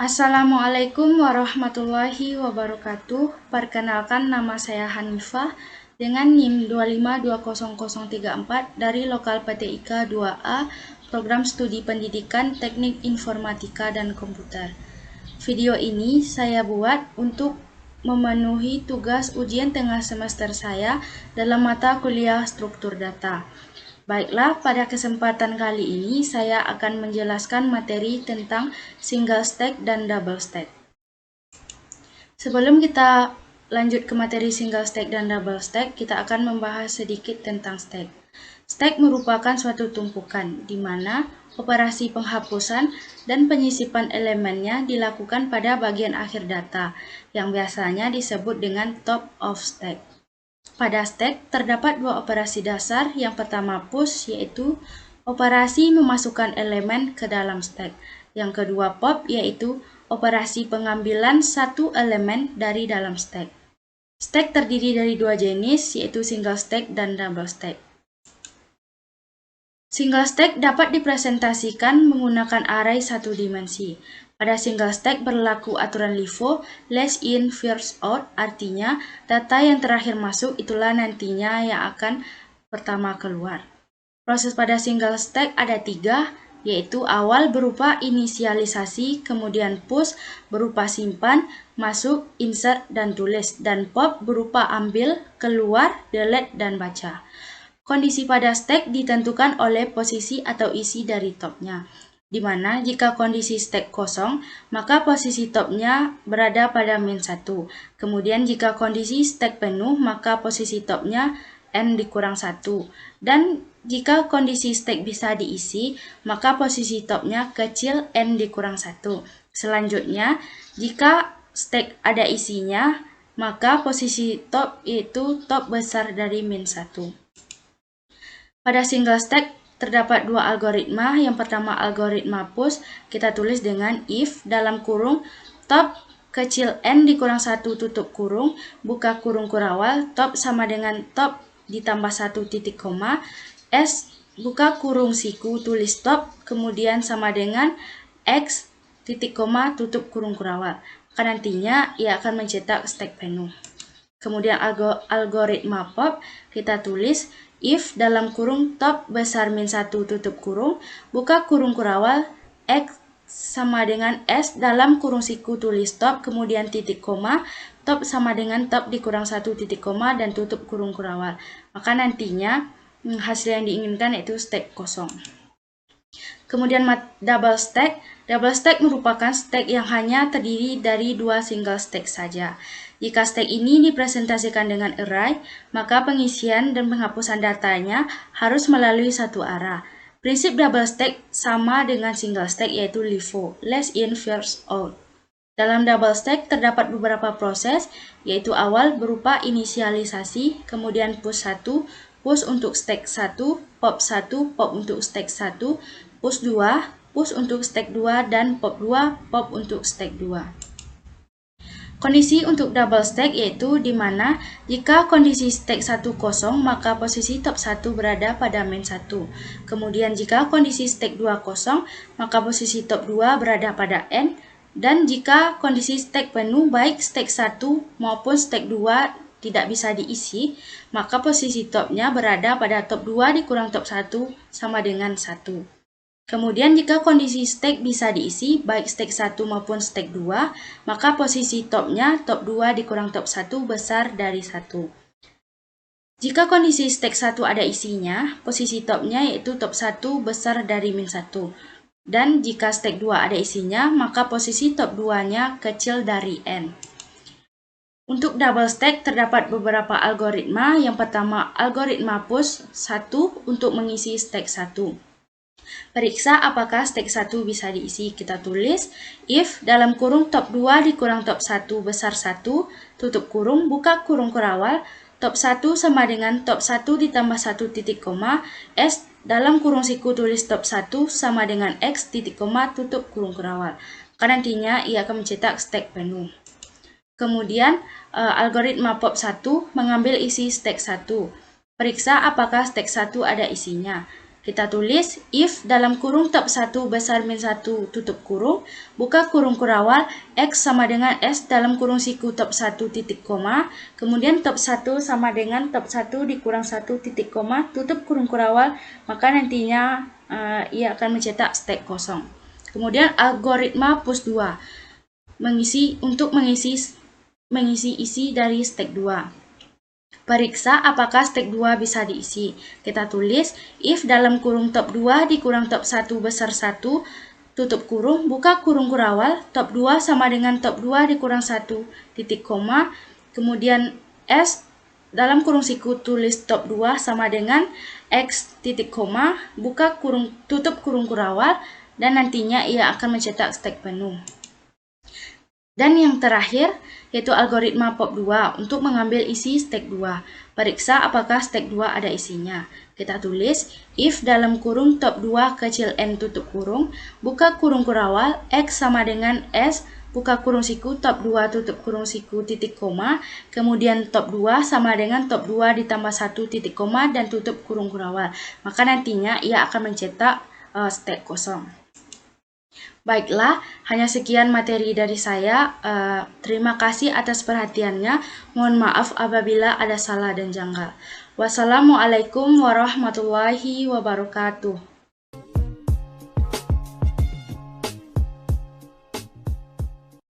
Assalamualaikum warahmatullahi wabarakatuh. Perkenalkan, nama saya Hanifah dengan NIM 2520034 dari Lokal PTIK 2A, Program Studi Pendidikan Teknik Informatika dan Komputer. Video ini saya buat untuk memenuhi tugas ujian tengah semester saya dalam mata kuliah struktur data. Baiklah, pada kesempatan kali ini saya akan menjelaskan materi tentang single stack dan double stack. Sebelum kita lanjut ke materi single stack dan double stack, kita akan membahas sedikit tentang stack. Stack merupakan suatu tumpukan di mana operasi penghapusan dan penyisipan elemennya dilakukan pada bagian akhir data, yang biasanya disebut dengan top of stack. Pada stack terdapat dua operasi dasar. Yang pertama push, yaitu operasi memasukkan elemen ke dalam stack. Yang kedua pop, yaitu operasi pengambilan satu elemen dari dalam stack. Stack terdiri dari dua jenis, yaitu single stack dan double stack. Single stack dapat dipresentasikan menggunakan array satu dimensi. Pada single stack berlaku aturan LIFO, last in, first out, artinya data yang terakhir masuk itulah nantinya yang akan pertama keluar. Proses pada single stack ada tiga, yaitu awal berupa inisialisasi, kemudian push berupa simpan, masuk, insert, dan tulis, dan pop berupa ambil, keluar, delete, dan baca. Kondisi pada stack ditentukan oleh posisi atau isi dari topnya, di mana jika kondisi stack kosong, maka posisi topnya berada pada min 1. Kemudian jika kondisi stack penuh, maka posisi topnya n dikurang 1. Dan jika kondisi stack bisa diisi, maka posisi topnya kecil n dikurang 1. Selanjutnya, jika stack ada isinya, maka posisi top yaitu top besar dari min 1. Pada single stack terdapat dua algoritma. Yang pertama algoritma push, kita tulis dengan if dalam kurung top kecil n dikurang 1 tutup kurung, buka kurung kurawal, top sama dengan top ditambah 1 titik koma, s buka kurung siku tulis top, kemudian sama dengan x titik koma tutup kurung kurawal. Maka nantinya ia akan mencetak stack penuh. Kemudian algoritma pop, kita tulis if dalam kurung top besar min 1 tutup kurung, buka kurung kurawal, x sama dengan s dalam kurung siku tulis top, kemudian titik koma, top sama dengan top dikurang 1 titik koma, dan tutup kurung kurawal. Maka nantinya hasil yang diinginkan yaitu stack kosong. Kemudian double stack. Double stack merupakan stack yang hanya terdiri dari dua single stack saja. Jika stack ini dipresentasikan dengan array, maka pengisian dan penghapusan datanya harus melalui satu arah. Prinsip double stack sama dengan single stack, yaitu LIFO, last in, first out. Dalam double stack terdapat beberapa proses, yaitu awal berupa inisialisasi, kemudian push 1, push untuk stack 1, pop 1, pop untuk stack 1, push 2, push untuk stack 2, dan pop 2, pop untuk stack 2. Kondisi untuk double stack yaitu di mana jika kondisi stack 1 kosong, maka posisi top 1 berada pada min 1. Kemudian jika kondisi stack 2 kosong, maka posisi top 2 berada pada n. Dan jika kondisi stack penuh, baik stack 1 maupun stack 2 tidak bisa diisi, maka posisi topnya berada pada top 2 dikurang top 1 sama dengan 1. Kemudian jika kondisi stack bisa diisi, baik stack 1 maupun stack 2, maka posisi topnya top 2 dikurang top 1 besar dari 1. Jika kondisi stack 1 ada isinya, posisi topnya yaitu top 1 besar dari min 1. Dan jika stack 2 ada isinya, maka posisi top 2-nya kecil dari n. Untuk double stack terdapat beberapa algoritma. Yang pertama algoritma push 1 untuk mengisi stack 1. Periksa apakah stack 1 bisa diisi. Kita tulis if dalam kurung top 2 dikurang top 1 besar 1, tutup kurung, buka kurung kurawal, top 1 sama dengan top 1 ditambah 1 titik koma, s dalam kurung siku tulis top 1 sama dengan x titik koma tutup kurung kurawal. Karena nantinya ia akan mencetak stack penuh. Kemudian algoritma pop 1 mengambil isi stack 1. Periksa apakah stack 1 ada isinya. Kita tulis if dalam kurung top 1 besar min 1 tutup kurung, buka kurung kurawal, X sama dengan S dalam kurung siku top 1 titik koma, kemudian top 1 sama dengan top 1 dikurang 1 titik koma, tutup kurung kurawal, maka nantinya ia akan mencetak stek kosong. Kemudian algoritma push 2, mengisi isi dari stek 2. Periksa apakah stek 2 bisa diisi. Kita tulis if dalam kurung top 2 dikurang top 1 besar 1 tutup kurung, buka kurung kurawal, top 2 sama dengan top 2 dikurang 1 titik koma, kemudian S dalam kurung siku tulis top 2 sama dengan X titik koma, buka kurung tutup kurung kurawal, dan nantinya ia akan mencetak stek penuh. Dan yang terakhir, yaitu algoritma POP2 untuk mengambil isi stek 2. Periksa apakah stek 2 ada isinya. Kita tulis, if dalam kurung top 2 kecil n tutup kurung, buka kurung kurawal, X sama dengan S, buka kurung siku, top 2 tutup kurung siku, titik koma, kemudian top 2 sama dengan top 2 ditambah 1 titik koma, dan tutup kurung kurawal. Maka nantinya ia akan mencetak stek kosong. Baiklah, hanya sekian materi dari saya. Terima kasih atas perhatiannya. Mohon maaf apabila ada salah dan janggal. Wassalamualaikum warahmatullahi wabarakatuh.